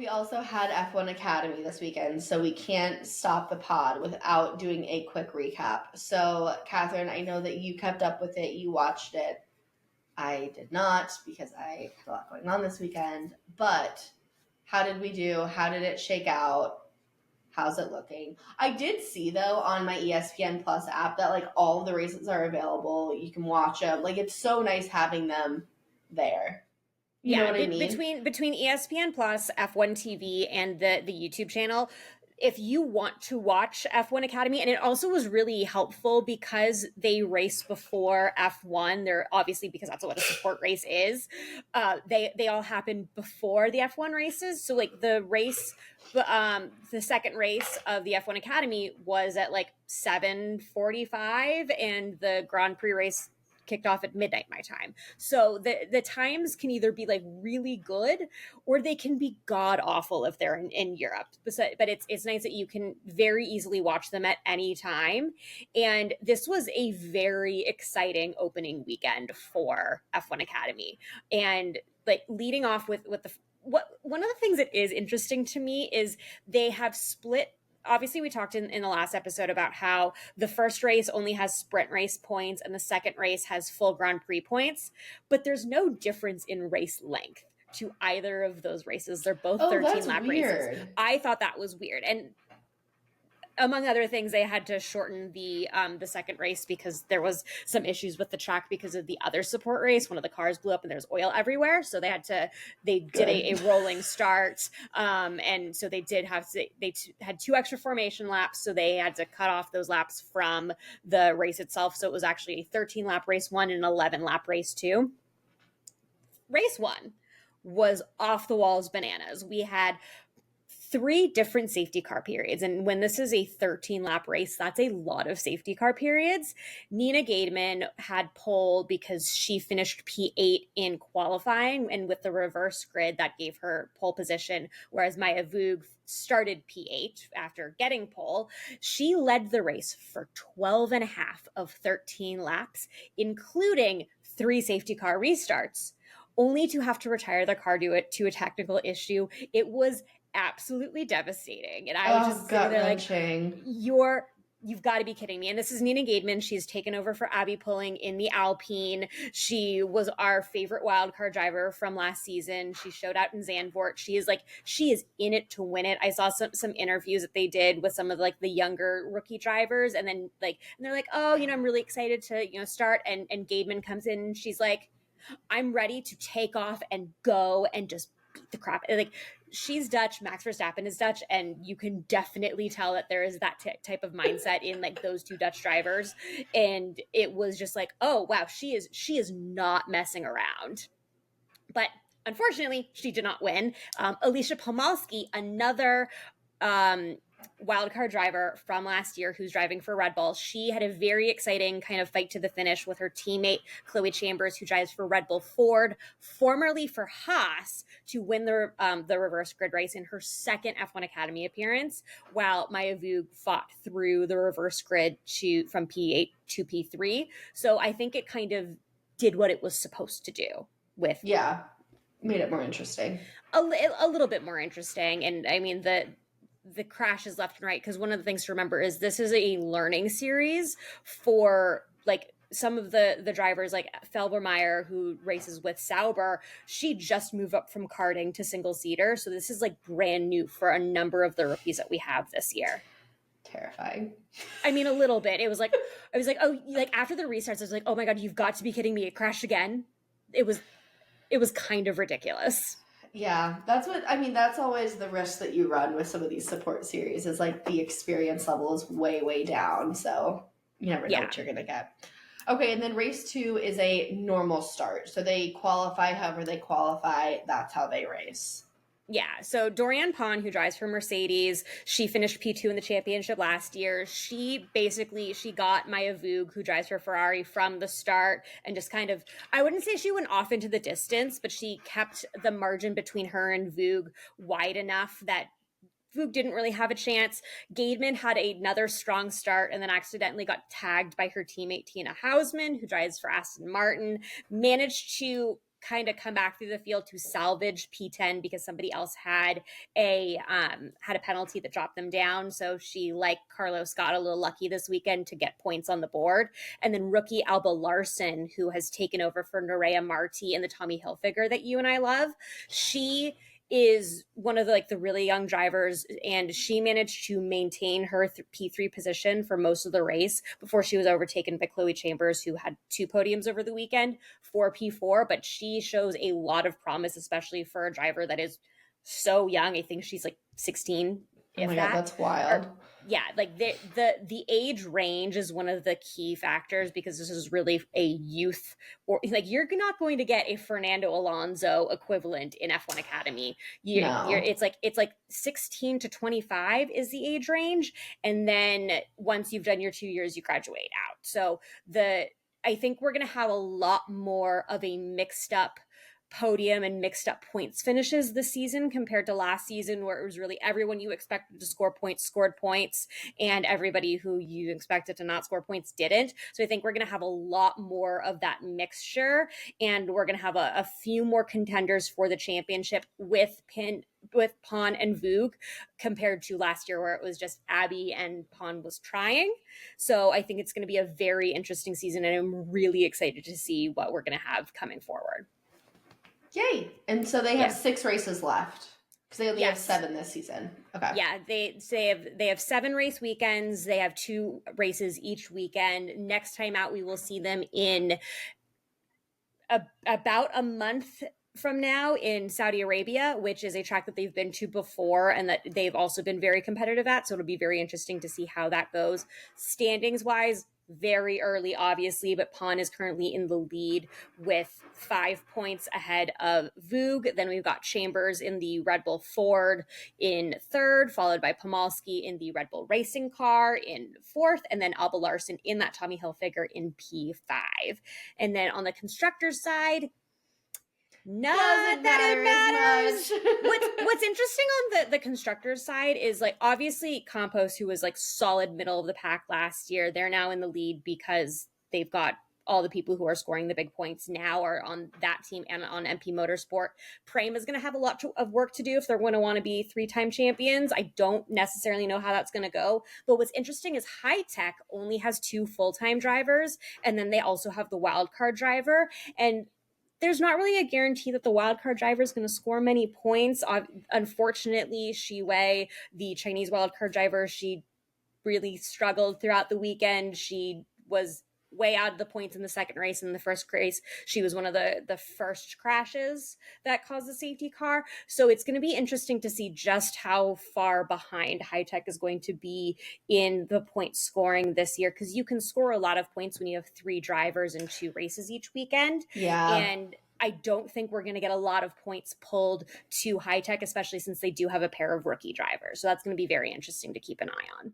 We also had F1 Academy this weekend, so we can't stop the pod without doing a quick recap. So, Catherine, I know that you kept up with it, you watched it. I did not because I had a lot going on this weekend. But how did we do? How did it shake out? How's it looking? I did see though on my ESPN Plus app that like all of the races are available. You can watch them. Like it's so nice having them there. You know Yeah, what I mean? between ESPN Plus, F1 TV, and the YouTube channel, if you want to watch F1 Academy, and it also was really helpful because they race before F1. They're obviously, because that's what a support race is. They all happen before the F1 races. So like the second race of the F1 Academy was at like 7:45, and the Grand Prix race kicked off at midnight my time. So the times can either be like really good or they can be god awful if they're in Europe. But it's nice that you can very easily watch them at any time. And this was a very exciting opening weekend for F1 Academy. And like leading off with the one of the things that is interesting to me is they have split. Obviously, we talked in the last episode about how the first race only has sprint race points and the second race has full Grand Prix points, but there's no difference in race length to either of those races. They're both Oh, 13 that's lap weird. races. I thought that was weird. And among other things, they had to shorten the second race because there was some issues with the track because of the other support race. One of the cars blew up and there's oil everywhere, so they did a rolling start, and so they had 2 extra formation laps, so they had to cut off those laps from the race itself. So it was actually a 13 lap race 1 and an 11 lap race 2. Race 1 was off the walls bananas. We had 3 different safety car periods. And when this is a 13 lap race, that's a lot of safety car periods. Nina Gademan had pole because she finished P8 in qualifying, and with the reverse grid, that gave her pole position, whereas Maya Weug started P8 after getting pole. She led the race for 12 and a half of 13 laps, including 3 safety car restarts, only to have to retire the car due to a technical issue. It was absolutely devastating. And I was just sitting there like, you've got to be kidding me. And this is Nina Gademan. She's taken over for Abby Pulling in the Alpine. She was our favorite wildcard driver from last season. She showed out in Zandvoort. She is in it to win it. I saw some interviews that they did with some of like the younger rookie drivers, and then and they're like, oh, I'm really excited to, start. And Gademan comes in and she's like, I'm ready to take off and go and just beat the crap. Like, she's Dutch, Max Verstappen is Dutch, and you can definitely tell that there is that type of mindset in like those 2 Dutch drivers. And it was just like, oh wow, she is not messing around. But unfortunately, she did not win. Alisha Palmowski, another wildcard driver from last year who's driving for Red Bull. She had a very exciting kind of fight to the finish with her teammate Chloe Chambers, who drives for Red Bull Ford, formerly for Haas, to win the reverse grid race in her second F1 Academy appearance, while Maya Weug fought through the reverse grid from P8 to P3. So I think it kind of did what it was supposed to do with... Yeah, made it more interesting. A little bit more interesting. And I mean, the crashes left and right, because one of the things to remember is this is a learning series for like some of the drivers, like Felbermeyer, who races with Sauber. She just moved up from karting to single seater, so this is like brand new for a number of the rookies that we have this year. Terrifying. I mean, a little bit. I was like, oh, like after the restarts, I was like, oh my god, you've got to be kidding me! It crashed again. It was kind of ridiculous. Yeah, that's always the risk that you run with some of these support series, is like the experience level is way, way down. So you never know what you're going to get. Okay, and then race 2 is a normal start. So they qualify however they qualify. That's how they race. Yeah, so Doriane Pin, who drives for Mercedes, she finished P2 in the championship last year. She got Maya Weug, who drives for Ferrari, from the start, and just kind of, I wouldn't say she went off into the distance, but she kept the margin between her and Weug wide enough that Weug didn't really have a chance. Gademan had another strong start and then accidentally got tagged by her teammate Tina Hausman, who drives for Aston Martin, managed to kind of come back through the field to salvage P10 because somebody else had a penalty that dropped them down. So she, like Carlos, got a little lucky this weekend to get points on the board. And then rookie Alba Larson, who has taken over for Nerea Marti in the Tommy Hilfiger that you and I love, she is one of the really young drivers, and she managed to maintain her P3 position for most of the race before she was overtaken by Chloe Chambers, who had 2 podiums over the weekend for P4. But she shows a lot of promise, especially for a driver that is so young. I think she's 16. Oh my God, that's wild. Yeah, the age range is one of the key factors, because this is really a youth, or you're not going to get a Fernando Alonso equivalent in F1 Academy. It's like 16 to 25 is the age range, and then once you've done your 2 years, you graduate out. So I think we're going to have a lot more of a mixed up podium and mixed up points finishes this season compared to last season, where it was really everyone you expected to score points scored points, and everybody who you expected to not score points didn't. So I think we're going to have a lot more of that mixture, and we're going to have a few more contenders for the championship with Pon and Weug, compared to last year where it was just Abby and Pon was trying. So I think it's going to be a very interesting season, and I'm really excited to see what we're going to have coming forward. Yay. And so they have 6 races left, because they only have 7 this season. Okay. Yeah, they have 7 race weekends. They have 2 races each weekend. Next time out, we will see them in about a month from now in Saudi Arabia, which is a track that they've been to before and that they've also been very competitive at. So it'll be very interesting to see how that goes. Standings wise, very early, obviously, but Pon is currently in the lead with 5 points ahead of Weug. Then we've got Chambers in the Red Bull Ford in 3rd, followed by Palmowski in the Red Bull Racing Car in 4th, and then Alba Larson in that Tommy Hilfiger in P5. And then on the constructor's side, doesn't matter as much. What's interesting on the constructors side is obviously Campos, who was solid middle of the pack last year, they're now in the lead because they've got all the people who are scoring the big points now are on that team and on MP Motorsport. Prem is going to have a lot of work to do if they're going to want to be 3-time champions. I don't necessarily know how that's going to go. But what's interesting is High Tech only has 2 full-time drivers, and then they also have the wildcard driver. And there's not really a guarantee that the wildcard driver is going to score many points. Unfortunately, Shi Wei, the Chinese wildcard driver, she really struggled throughout the weekend. She was way out of the points in the second race. In the first race, she was one of the first crashes that caused the safety car. So it's going to be interesting to see just how far behind High Tech is going to be in the point scoring this year, because you can score a lot of points when you have 3 drivers and 2 races each weekend. Yeah. And I don't think we're going to get a lot of points pulled to High Tech, especially since they do have a pair of rookie drivers. So that's going to be very interesting to keep an eye on.